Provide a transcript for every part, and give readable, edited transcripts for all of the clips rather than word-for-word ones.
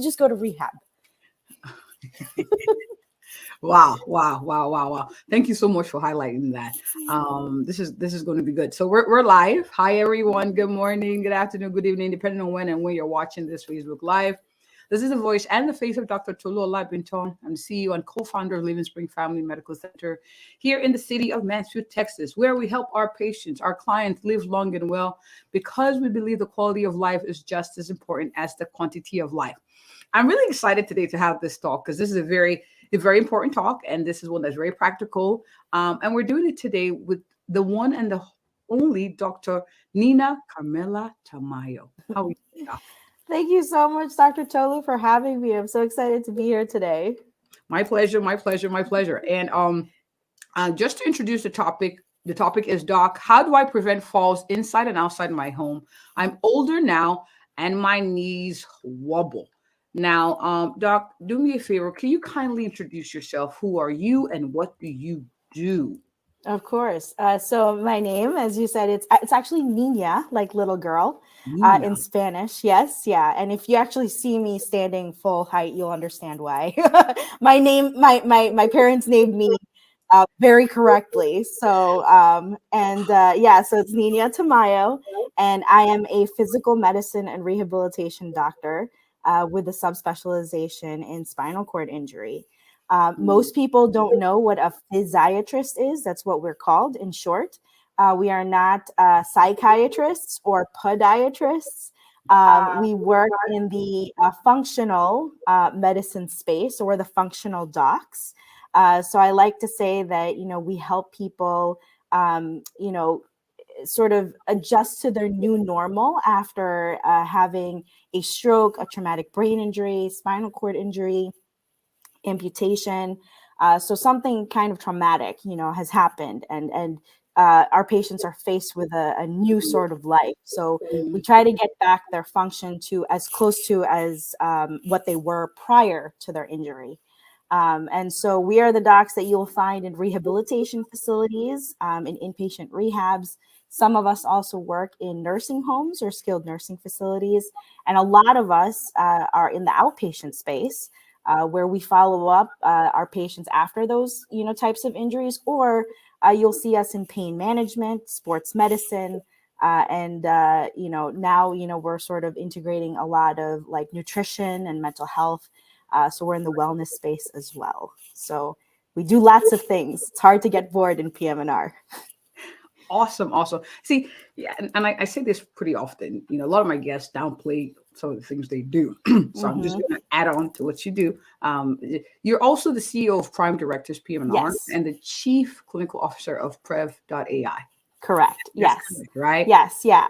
just go to rehab. Wow. Thank you so much for highlighting that. This is going to be good. So we're live. Hi, everyone. Good morning, good afternoon, good evening, depending on when and where you're watching this Facebook Live. This is the voice and the face of Dr. Tolu Olabinton. I'm the CEO and co-founder of Living Spring Family Medical Center here in the city of Mansfield, Texas, where we help our patients, our clients live long and well because we believe the quality of life is just as important as the quantity of life. I'm really excited today to have this talk because this is a very important talk, and this is one that's very practical. And we're doing it today with the one and the only Dr. Niña Carmela Tamayo. How are you, Doc? Thank you so much, Dr. Tolu, for having me. I'm so excited to be here today. My pleasure. And just to introduce the topic is, Doc, how do I prevent falls inside and outside my home? I'm older now and my knees wobble. Now, Doc, do me a favor. Can you kindly introduce yourself? Who are you and what do you do? Of course. So my name, as you said, it's actually Niña, like little girl, in Spanish. Yes, yeah. And if you actually see me standing full height, you'll understand why. My parents named me very correctly. So so it's Niña Tamayo, and I am a physical medicine and rehabilitation doctor with a subspecialization in spinal cord injury. Most people don't know what a physiatrist is. That's what we're called in short. We are not psychiatrists or podiatrists. We work in the functional medicine space, or the functional docs. So I like to say that, we help people, sort of adjust to their new normal after having a stroke, a traumatic brain injury, spinal cord injury, amputation. So something kind of traumatic, has happened, and our patients are faced with a new sort of life. So we try to get back their function to as close to as what they were prior to their injury. And so we are the docs that you'll find in rehabilitation facilities, in inpatient rehabs. Some of us also work in nursing homes or skilled nursing facilities. And a lot of us are in the outpatient space, where we follow up our patients after those, types of injuries, or you'll see us in pain management, sports medicine, and now, we're sort of integrating a lot of like nutrition and mental health. So we're in the wellness space as well. So we do lots of things. It's hard to get bored in PM&R. Awesome. See, yeah, and I say this pretty often. A lot of my guests downplay some of the things they do. So I'm just going to add on to what you do. You're also the CEO of Prime Directives PM&R, Yes. and the Chief Clinical Officer of Prev.ai. Correct. Yes. Correct, right? Yes. Yeah.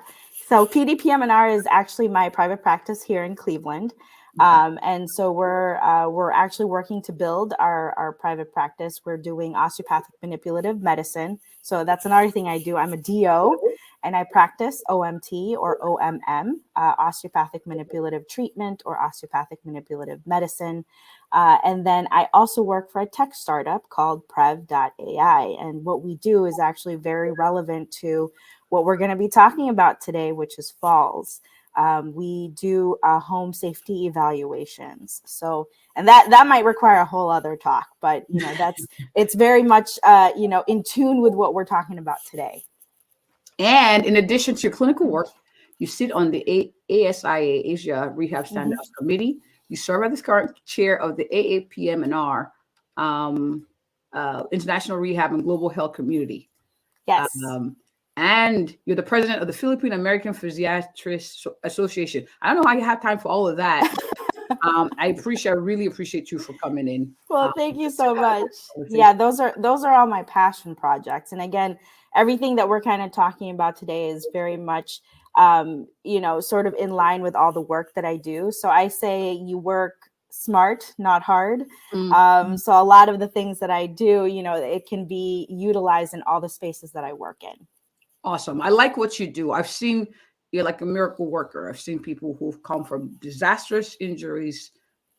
So PDPM&R is actually my private practice here in Cleveland. And so we're actually working to build our private practice. We're doing osteopathic manipulative medicine. So that's another thing I do. I'm a DO, and I practice OMT or OMM, osteopathic manipulative treatment or osteopathic manipulative medicine. And then I also work for a tech startup called Prev.ai. And what we do is actually very relevant to what we're going to be talking about today, which is falls. We do home safety evaluations. So, and that might require a whole other talk, but it's very much in tune with what we're talking about today. And in addition to your clinical work, you sit on the ASIA Rehab Standards Committee. You serve as the current chair of the AAPM&R, International Rehab and Global Health Community. Yes. And you're the president of the Philippine American Physiatrist Association. I don't know how you have time for all of that. I really appreciate you for coming in. Well, thank you so much. Yeah, those are all my passion projects. And again, everything that we're kind of talking about today is very much, sort of in line with all the work that I do. So I say you work smart, not hard. So a lot of the things that I do, it can be utilized in all the spaces that I work in. Awesome. I like what you do. I've seen you're like a miracle worker. I've seen people who've come from disastrous injuries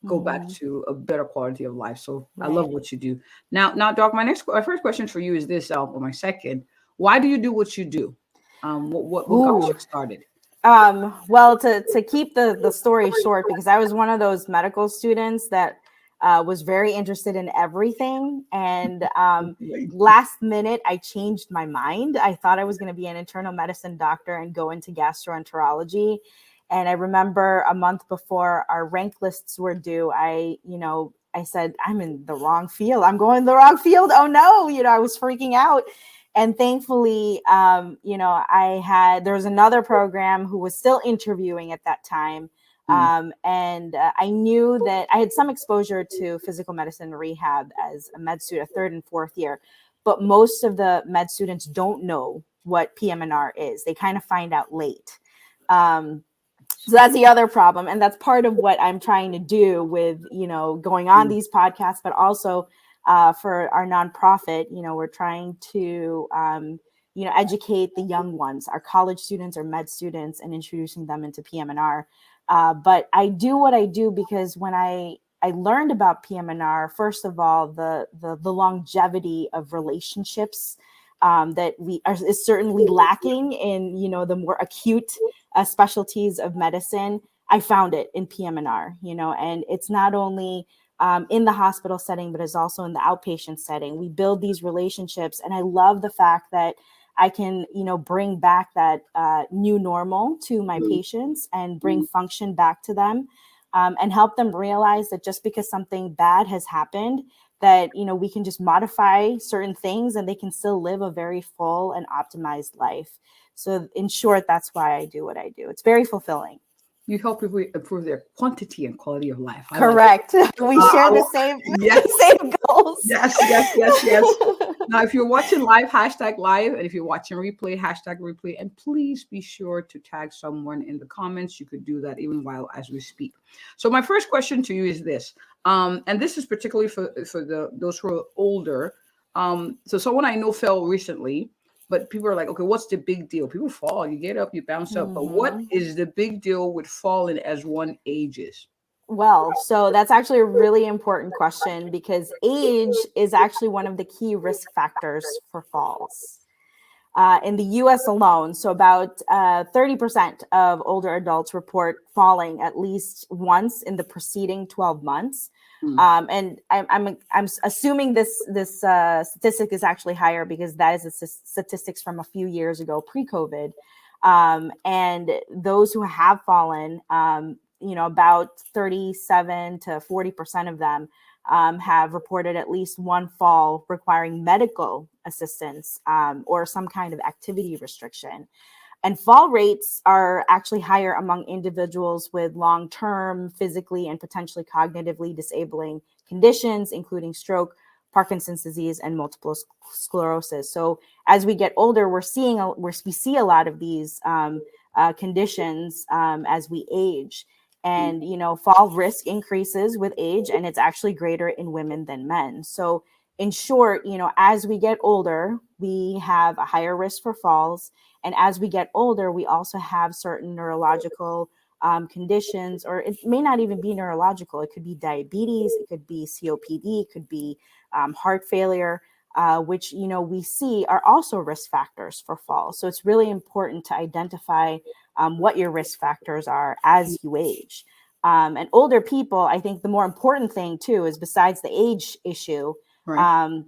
go back to a better quality of life. So I love what you do. Now, Doc, my first question for you is this, or my second. Why do you do what you do? What got you started? Well, to keep the story short, because I was one of those medical students that was very interested in everything. And last minute, I changed my mind. I thought I was going to be an internal medicine doctor and go into gastroenterology. And I remember a month before our rank lists were due, I said, I'm in the wrong field. I'm going the wrong field. Oh no, I was freaking out. And thankfully, there was another program who was still interviewing at that time. And I knew that I had some exposure to physical medicine and rehab as a med student, a third and fourth year. But most of the med students don't know what PM&R is. They kind of find out late. So that's the other problem. And that's part of what I'm trying to do with, going on these podcasts, but also for our nonprofit, we're trying to, educate the young ones, our college students or med students, and introducing them into PM&R. But I do what I do because when I learned about PM&R, first of all, the longevity of relationships that is certainly lacking in, the more acute specialties of medicine. I found it in PM&R, and it's not only in the hospital setting, but it's also in the outpatient setting. We build these relationships, and I love the fact that I can, bring back that new normal to my patients and bring function back to them, and help them realize that just because something bad has happened, that, we can just modify certain things and they can still live a very full and optimized life. So in short, that's why I do what I do. It's very fulfilling. You help people improve their quantity and quality of life. Correct. We share the same, yes. same goals. Yes. Now, if you're watching live, #live, and if you're watching replay, #replay, and please be sure to tag someone in the comments. You could do that even while as we speak. So my first question to you is this, and this is particularly for those who are older. So someone I know fell recently, but people are like, okay, what's the big deal? People fall, you get up, you bounce up. But what is the big deal with falling as one ages? Well, so that's actually a really important question because age is actually one of the key risk factors for falls. In the US alone, so about 30% of older adults report falling at least once in the preceding 12 months. And I'm assuming this statistic is actually higher because that is the statistics from a few years ago, pre-COVID. And those who have fallen, about 37 to 40% of them have reported at least one fall requiring medical assistance or some kind of activity restriction. And fall rates are actually higher among individuals with long-term physically and potentially cognitively disabling conditions, including stroke, Parkinson's disease, and multiple sclerosis. So as we get older, we see a lot of these conditions as we age. And, fall risk increases with age, and it's actually greater in women than men. So in short, as we get older, we have a higher risk for falls. And as we get older, we also have certain neurological conditions, or it may not even be neurological. It could be diabetes, it could be COPD, it could be heart failure, which, we see are also risk factors for falls. So it's really important to identify what your risk factors are as you age. And older people, I think the more important thing too is besides the age issue, Right.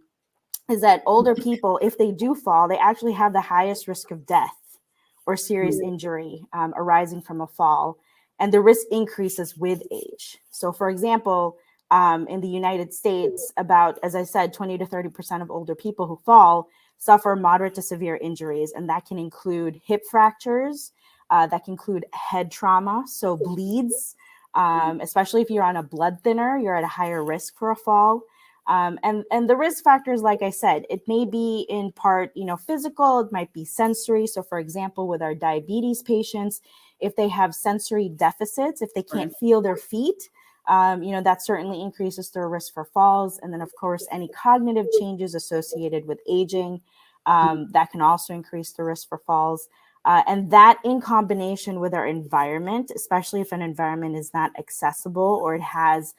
is that older people, if they do fall, they actually have the highest risk of death or serious injury arising from a fall. And the risk increases with age. So for example, in the United States, about, as I said, 20 to 30% of older people who fall suffer moderate to severe injuries. And that can include hip fractures, that can include head trauma, so bleeds, especially if you're on a blood thinner, you're at a higher risk for a fall. And the risk factors, like I said, it may be in part, physical, it might be sensory. So for example, with our diabetes patients, if they have sensory deficits, if they can't feel their feet, that certainly increases their risk for falls. And then of course, any cognitive changes associated with aging, that can also increase the risk for falls. And that in combination with our environment, especially if an environment is not accessible or it has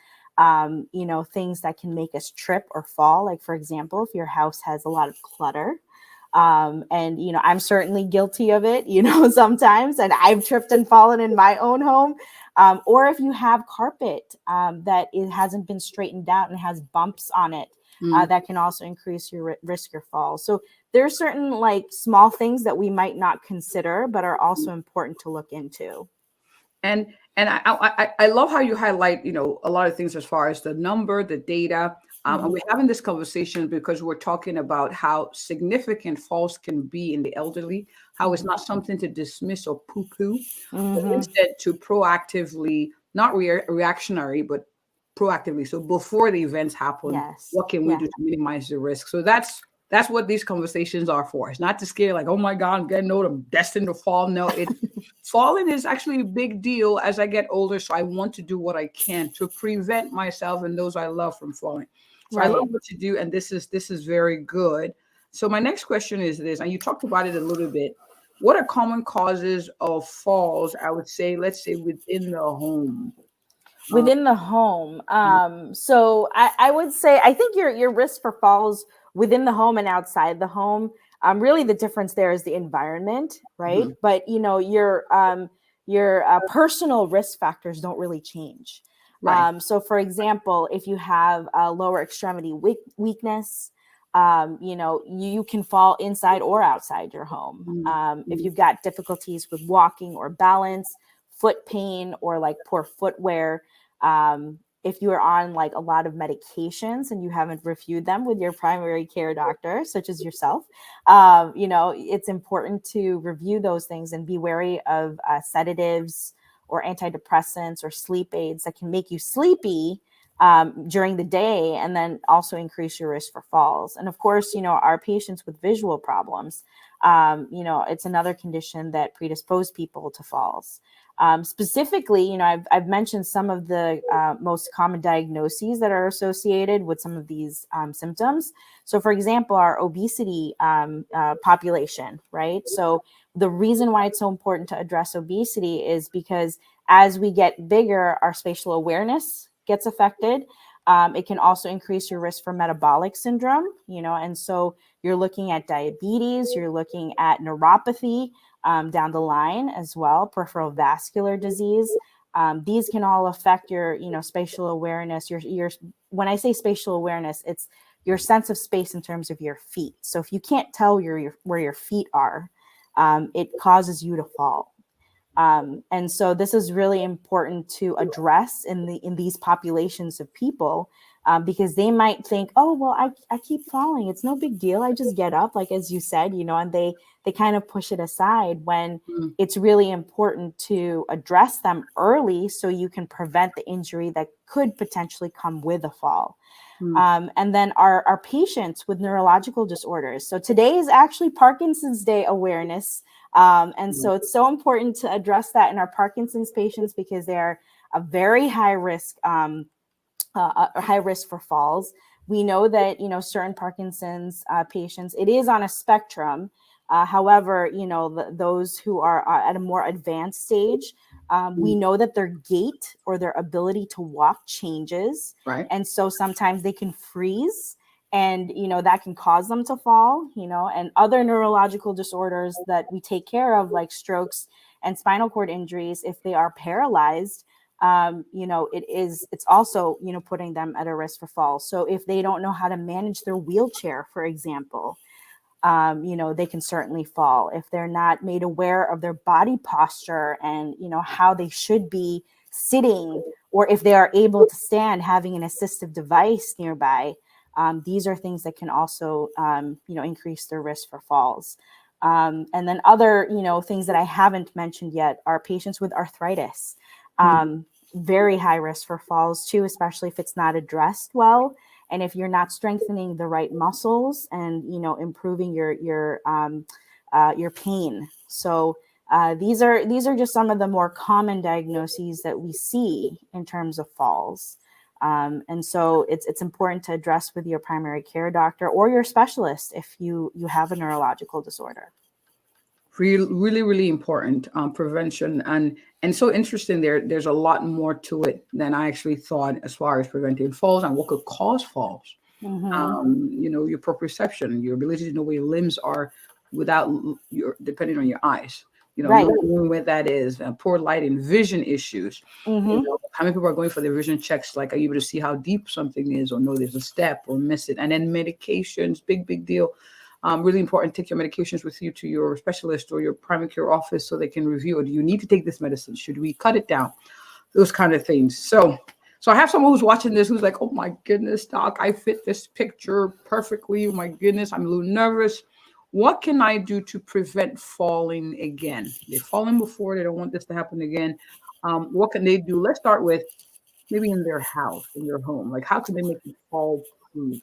things that can make us trip or fall. Like, for example, if your house has a lot of clutter, And, I'm certainly guilty of it, sometimes, and I've tripped and fallen in my own home. Or if you have carpet that it hasn't been straightened out and has bumps on it, that can also increase your risk of fall. So there are certain like small things that we might not consider, but are also important to look into. And I love how you highlight, a lot of things as far as the number, the data. And we're having this conversation because we're talking about how significant falls can be in the elderly, how it's not something to dismiss or poo-poo, but instead to proactively, not reactionary, but proactively. So before the events happen, Yes. what can we do to minimize the risk? So that's what these conversations are for. It's not to scare like, oh my God, I'm getting old, I'm destined to fall. No, falling is actually a big deal as I get older. So I want to do what I can to prevent myself and those I love from falling. So I love what you do, and this is very good. So my next question is this, and you talked about it a little bit. What are common causes of falls? I would say, let's say within the home. Within the home. So I would say, I think your risk for falls within the home and outside the home, really the difference there is the environment, right? But your personal risk factors don't really change. Right. So for example, if you have a lower extremity weakness, you can fall inside or outside your home. If you've got difficulties with walking or balance, foot pain, or like poor footwear, if you are on like a lot of medications and you haven't reviewed them with your primary care doctor, such as yourself, it's important to review those things and be wary of sedatives or antidepressants or sleep aids that can make you sleepy during the day, and then also increase your risk for falls. And of course, our patients with visual problems, it's another condition that predispose people to falls. Specifically, I've mentioned some of the most common diagnoses that are associated with some of these symptoms. So for example, our obesity population, right? So the reason why it's so important to address obesity is because as we get bigger, our spatial awareness gets affected. It can also increase your risk for metabolic syndrome, and so you're looking at diabetes, you're looking at neuropathy down the line as well, peripheral vascular disease. These can all affect your, spatial awareness. Your when I say spatial awareness, it's your sense of space in terms of your feet. So if you can't tell where your feet are, it causes you to fall. And so this is really important to address in these populations of people, because they might think, oh, well, I keep falling. It's no big deal. I just get up, like, as you said, and they kind of push it aside when it's really important to address them early so you can prevent the injury that could potentially come with a fall. And then our patients with neurological disorders. So today is actually Parkinson's Day awareness. And so it's so important to address that in our Parkinson's patients because they are a very high risk for falls. We know that, certain Parkinson's patients, it is on a spectrum. However, those who are at a more advanced stage, we know that their gait or their ability to walk changes. Right. And so sometimes they can freeze, and, that can cause them to fall, and other neurological disorders that we take care of, like strokes and spinal cord injuries, if they are paralyzed, it's also, putting them at a risk for fall. So if they don't know how to manage their wheelchair, for example, they can certainly fall. If they're not made aware of their body posture and, how they should be sitting, or if they are able to stand, having an assistive device nearby, these are things that can also, increase their risk for falls. And then other, things that I haven't mentioned yet are patients with arthritis. Very high risk for falls too, especially if it's not addressed well. And if you're not strengthening the right muscles and, improving your pain. So these are just some of the more common diagnoses that we see in terms of falls. And so it's important to address with your primary care doctor or your specialist if you have a neurological disorder. Really, really important prevention, and so interesting. There's a lot more to it than I actually thought as far as preventing falls and what could cause falls. Your proprioception, your ability to know where your limbs are without your depending on your eyes. Right. Knowing where that is, poor lighting, vision issues. Mm-hmm. How many people are going for their vision checks? Like, are you able to see how deep something is, or know there's a step, or miss it? And then medications, big deal. Really important. Take your medications with you to your specialist or your primary care office so they can review it. Do you need to take this medicine? Should we cut it down? Those kind of things. So I have someone who's watching this who's like, oh my goodness, doc, I fit this picture perfectly. Oh my goodness, I'm a little nervous. What can I do to prevent falling again? They've fallen before. They don't want this to happen again. What can they do? Let's start with maybe in their house, in their home. Like, how can they make it fall proof?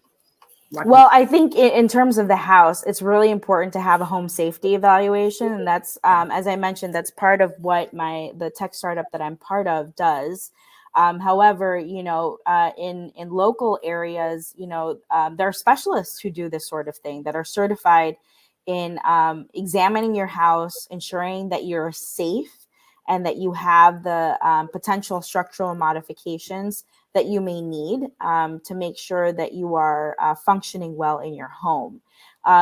Well, I think in terms of the house, it's really important to have a home safety evaluation. And that's, as I mentioned, that's part of what the tech startup that I'm part of does. However, in local areas, there are specialists who do this sort of thing that are certified in examining your house, ensuring that you're safe and that you have the potential structural modifications that you may need to make sure that you are functioning well in your home.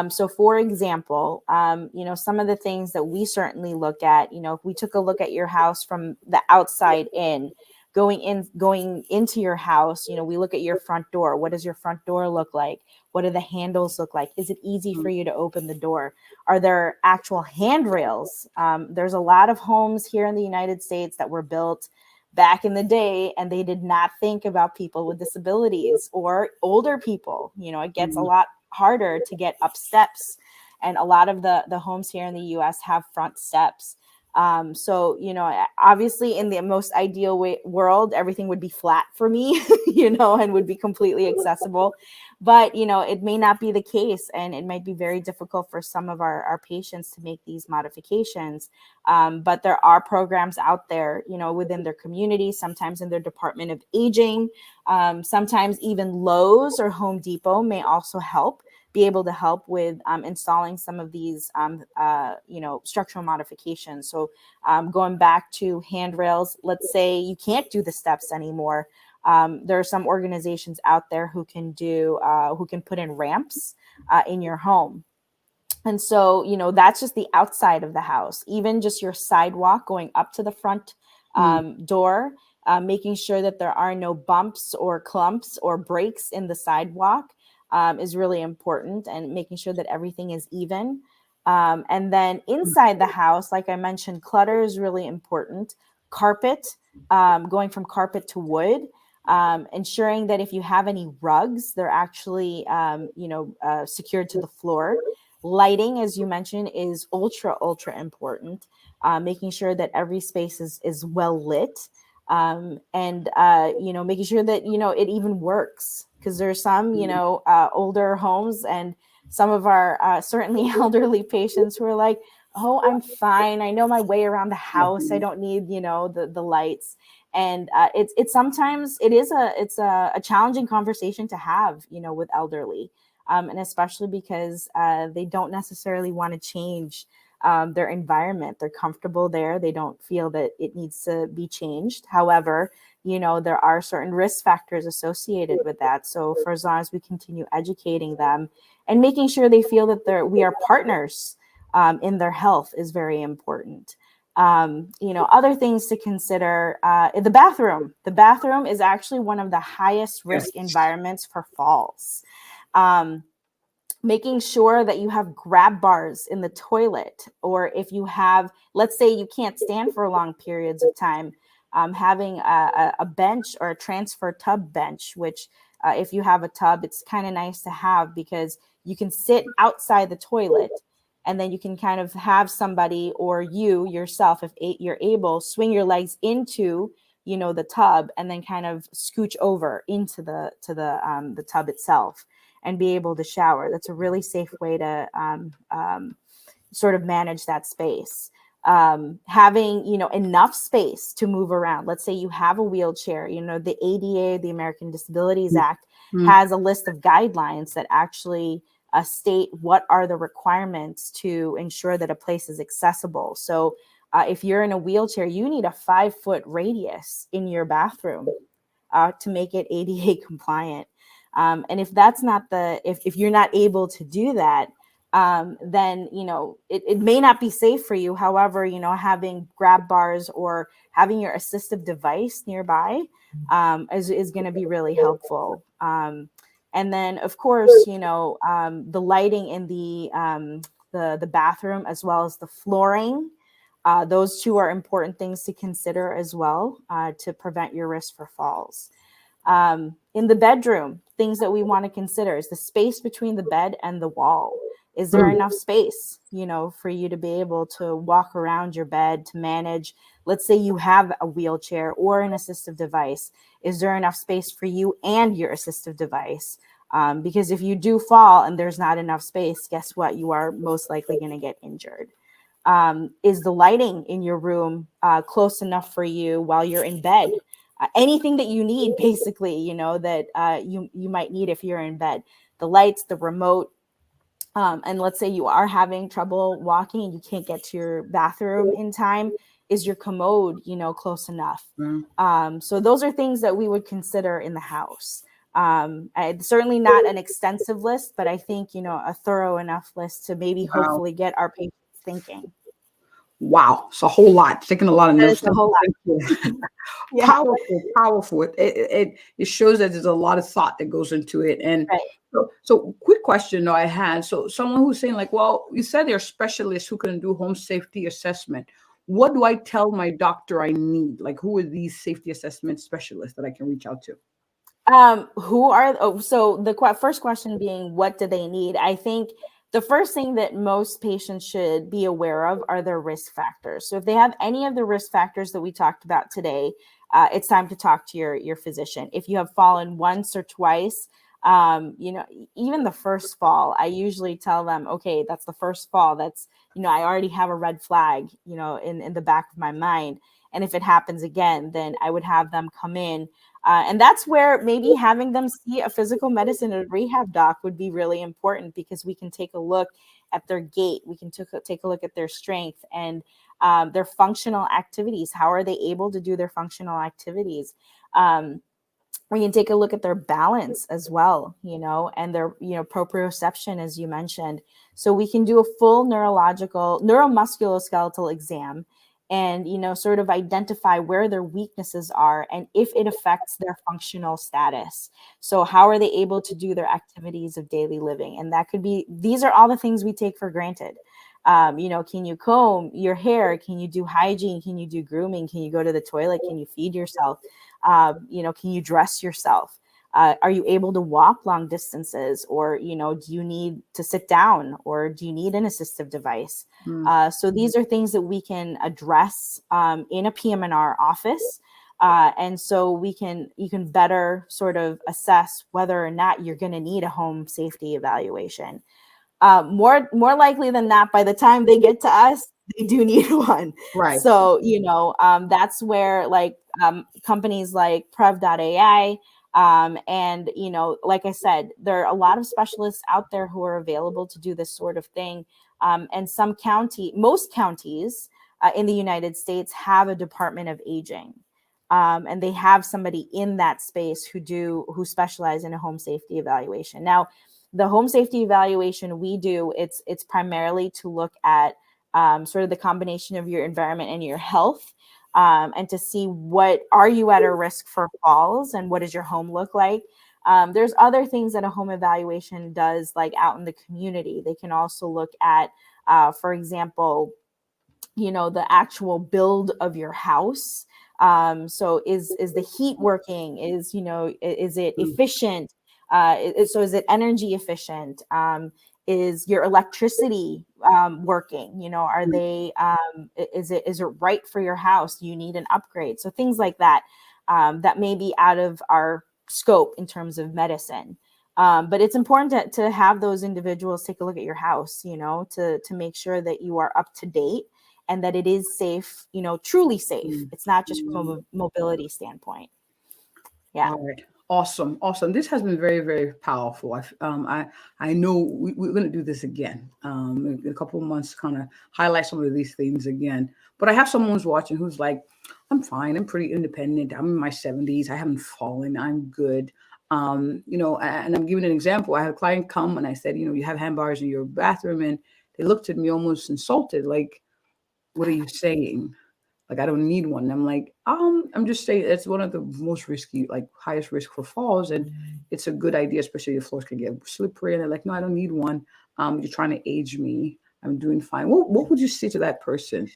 So for example, some of the things that we certainly look at, if we took a look at your house from the outside in, going into your house, we look at your front door. What does your front door look like? What do the handles look like? Is it easy for you to open the door? Are there actual handrails? There's a lot of homes here in the United States that were built back in the day, and they did not think about people with disabilities or older people. It gets a lot harder to get up steps, and a lot of the homes here in the U.S. have front steps. So, obviously in the most ideal world, everything would be flat for me, and would be completely accessible. But, it may not be the case, and it might be very difficult for some of our patients to make these modifications. But there are programs out there, within their community, sometimes in their Department of Aging, sometimes even Lowe's or Home Depot may also be able to help with installing some of these, structural modifications. So going back to handrails, let's say you can't do the steps anymore. There are some organizations out there who can put in ramps in your home. And so, that's just the outside of the house, even just your sidewalk going up to the front door, making sure that there are no bumps or clumps or breaks in the sidewalk. Is really important, and making sure that everything is even. And then inside the house, like I mentioned, clutter is really important. Carpet, going from carpet to wood, ensuring that if you have any rugs, they're actually, secured to the floor. Lighting, as you mentioned, is ultra important. Making sure that every space is well lit. And making sure that it even works, because there's some older homes and some of our certainly elderly patients who are like, oh, I'm fine, I know my way around the house, I don't need the lights. And it's sometimes it's a challenging conversation to have with elderly, and especially because they don't necessarily want to change their environment. They're comfortable there. They don't feel that it needs to be changed. However, there are certain risk factors associated with that. So for as long as we continue educating them and making sure they feel that we are partners in their health is very important. Other things to consider, the bathroom. The bathroom is actually one of the highest risk environments for falls. Making sure that you have grab bars in the toilet, or if you have, let's say you can't stand for long periods of time, having a bench or a transfer tub bench, which if you have a tub, it's kind of nice to have, because you can sit outside the toilet and then you can kind of have somebody, or you yourself, if you're able, swing your legs into the tub and then kind of scooch over into the tub itself and be able to shower. That's a really safe way to sort of manage that space. Having, enough space to move around. Let's say you have a wheelchair, the ADA, the American Disabilities Act, has a list of guidelines that actually state what are the requirements to ensure that a place is accessible. So if you're in a wheelchair, you need a 5-foot radius in your bathroom to make it ADA compliant. And if that's not if you're not able to do that, then, it may not be safe for you. However, having grab bars or having your assistive device nearby is going to be really helpful. And then, of course, the lighting in the bathroom, as well as the flooring. Those two are important things to consider as well, to prevent your risk for falls. In the bedroom, things that we want to consider is the space between the bed and the wall. Is there enough space, for you to be able to walk around your bed, to manage? Let's say you have a wheelchair or an assistive device. Is there enough space for you and your assistive device? Because if you do fall and there's not enough space, guess what? You are most likely going to get injured. Is the lighting in your room close enough for you while you're in bed? Anything that you need, basically, that you might need if you're in bed. The lights, the remote, and let's say you are having trouble walking and you can't get to your bathroom in time. Is your commode, close enough? So those are things that we would consider in the house. Certainly not an extensive list, but I think, a thorough enough list to maybe hopefully get our patients thinking. Wow, it's a whole lot. Taking a lot of notes. A whole lot. Yeah. Powerful. It shows that there's a lot of thought that goes into it. And right. So quick question though I had. So someone who's saying like, well, you said there are specialists who can do home safety assessment. What do I tell my doctor I need? Like, who are these safety assessment specialists that I can reach out to? So the first question being, what do they need? I think the first thing that most patients should be aware of are their risk factors. So if they have any of the risk factors that we talked about today, it's time to talk to your physician. If you have fallen once or twice, even the first fall, I usually tell them, okay, that's the first fall. That's, I already have a red flag, in the back of my mind. And if it happens again, then I would have them come in. And that's where maybe having them see a physical medicine and rehab doc would be really important, because we can take a look at their gait. We can take a look at their strength and their functional activities. How are they able to do their functional activities? We can take a look at their balance as well, and their, proprioception, as you mentioned. So we can do a full neuromusculoskeletal exam and, sort of identify where their weaknesses are and if it affects their functional status. So how are they able to do their activities of daily living? And that could be, these are all the things we take for granted. Can you comb your hair? Can you do hygiene? Can you do grooming? Can you go to the toilet? Can you feed yourself? Can you dress yourself? Are you able to walk long distances? Or, do you need to sit down, or do you need an assistive device? So these are things that we can address in a PM&R office. And so you can better sort of assess whether or not you're going to need a home safety evaluation. More likely than not, by the time they get to us, they do need one. Right. So, that's where companies like Prev.ai, and, like I said, there are a lot of specialists out there who are available to do this sort of thing. And most counties in the United States have a Department of Aging. And they have somebody in that space who specialize in a home safety evaluation. Now, the home safety evaluation we do, it's primarily to look at sort of the combination of your environment and your health, and to see what are you at a risk for falls and what does your home look like. There's other things that a home evaluation does, like out in the community. They can also look at, for example, the actual build of your house. So is the heat working? Is it efficient? So is it energy efficient? Is your electricity working? Are they? Is it right for your house? Do you need an upgrade? So things like that that may be out of our scope in terms of medicine. But it's important to have those individuals take a look at your house, to make sure that you are up to date and that it is safe, truly safe. It's not just from a mobility standpoint. Yeah. All right. Awesome. This has been very, very powerful. I know we're going to do this again in a couple of months, kind of highlight some of these things again. But I have someone who's watching who's like, I'm fine. I'm pretty independent. I'm in my 70s. I haven't fallen. I'm good. And I'm giving an example. I had a client come and I said, you have hand bars in your bathroom, and they looked at me almost insulted, like, what are you saying? Like, I don't need one. And I'm like, I'm just saying it's one of the most risky, like highest risk for falls. And it's a good idea, especially if floors can get slippery. And they're like, no, I don't need one. You're trying to age me. I'm doing fine. What would you say to that person?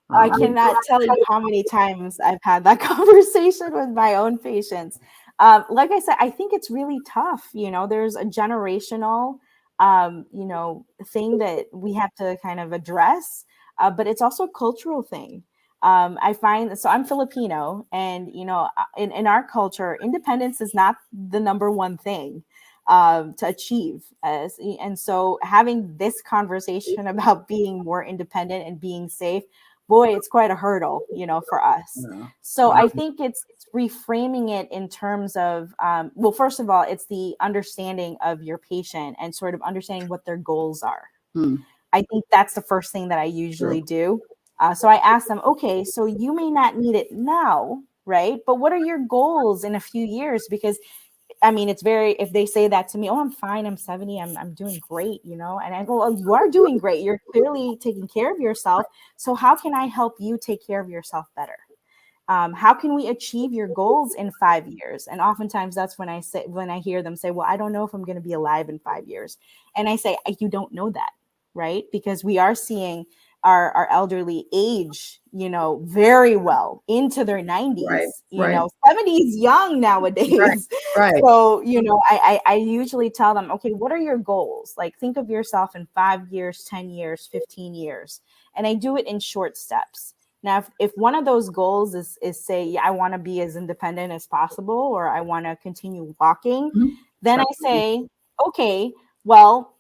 I cannot tell you how many times I've had that conversation with my own patients. Like I said, I think it's really tough. There's a generational, thing that we have to kind of address, but it's also a cultural thing. I find so I'm Filipino, and in our culture, independence is not the number one thing to achieve. And so having this conversation about being more independent and being safe, boy, it's quite a hurdle, for us. Yeah. So I think it's reframing it in terms of, well, first of all, it's the understanding of your patient and sort of understanding what their goals are. I think that's the first thing that I usually do. So I ask them, okay, so you may not need it now, right? But what are your goals in a few years? Because I mean, it's if they say that to me, oh, I'm fine, I'm 70, I'm doing great, and I go, oh, you are doing great. You're clearly taking care of yourself. So how can I help you take care of yourself better? How can we achieve your goals in 5 years? And oftentimes that's when I hear them say, well, I don't know if I'm going to be alive in 5 years. And I say, you don't know that, right? Because we are seeing our elderly age, very well into their 90s, Right. 70s young nowadays. Right. So, I usually tell them, okay, what are your goals? Like, think of yourself in 5 years, 10 years, 15 years. And I do it in short steps. Now, if one of those goals is say, yeah, I want to be as independent as possible, or I want to continue walking, then I say, okay, well,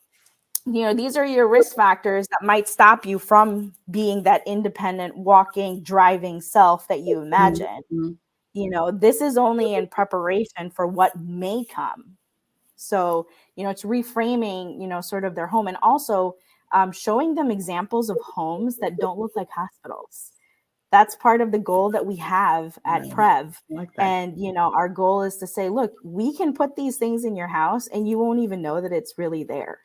these are your risk factors that might stop you from being that independent, walking, driving self that you imagine. This is only in preparation for what may come. So, it's reframing, sort of their home, and also showing them examples of homes that don't look like hospitals. That's part of the goal that we have at Prev. Like that. And, our goal is to say, look, we can put these things in your house and you won't even know that it's really there.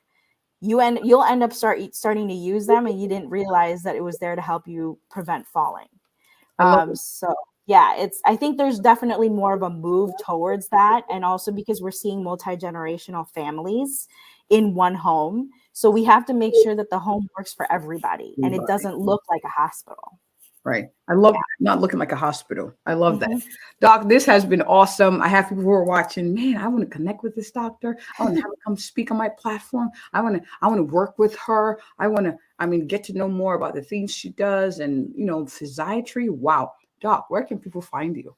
You'll end up starting to use them, and you didn't realize that it was there to help you prevent falling. I love it. So yeah, I think there's definitely more of a move towards that. And also because we're seeing multi-generational families in one home. So we have to make sure that the home works for everybody and it doesn't look like a hospital. Right. I love not looking like a hospital. I love that. Doc, this has been awesome. I have people who are watching, man, I want to connect with this doctor. I want to have her come speak on my platform. I want to work with her. I want to, get to know more about the things she does and, physiatry. Wow. Doc, where can people find you?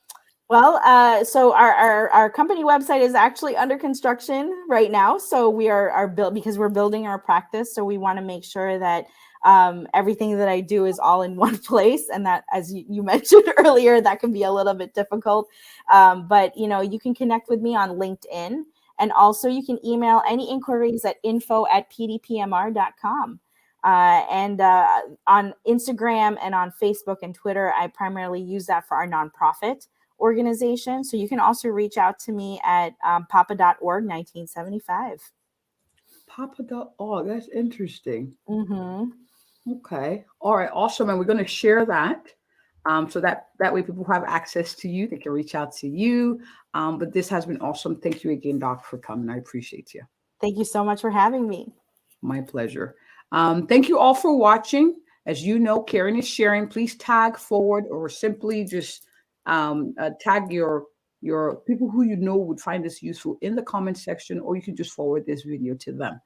Well, so our company website is actually under construction right now. So we are built because we're building our practice. So we want to make sure that everything that I do is all in one place. And that, as you mentioned earlier, that can be a little bit difficult. But, you can connect with me on LinkedIn. And also you can email any inquiries at info@pdpmr.com. And on Instagram and on Facebook and Twitter, I primarily use that for our nonprofit organization. So you can also reach out to me at papa.org 1975. Papa.org. That's interesting. Mm-hmm. Okay. All right. Awesome. And we're going to share that. So that way people have access to you. They can reach out to you. But this has been awesome. Thank you again, Doc, for coming. I appreciate you. Thank you so much for having me. My pleasure. Thank you all for watching. As you know, caring is sharing. Please tag forward or simply just tag your people who you know would find this useful in the comment section, or you can just forward this video to them.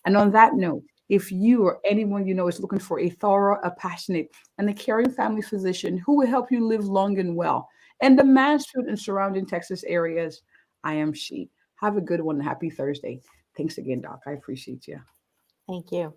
And on that note, if you or anyone you know is looking for a thorough, a passionate, and a caring family physician who will help you live long and well in the Mansfield and surrounding Texas areas, I am she. Have a good one. Happy Thursday. Thanks again, Doc. I appreciate you. Thank you.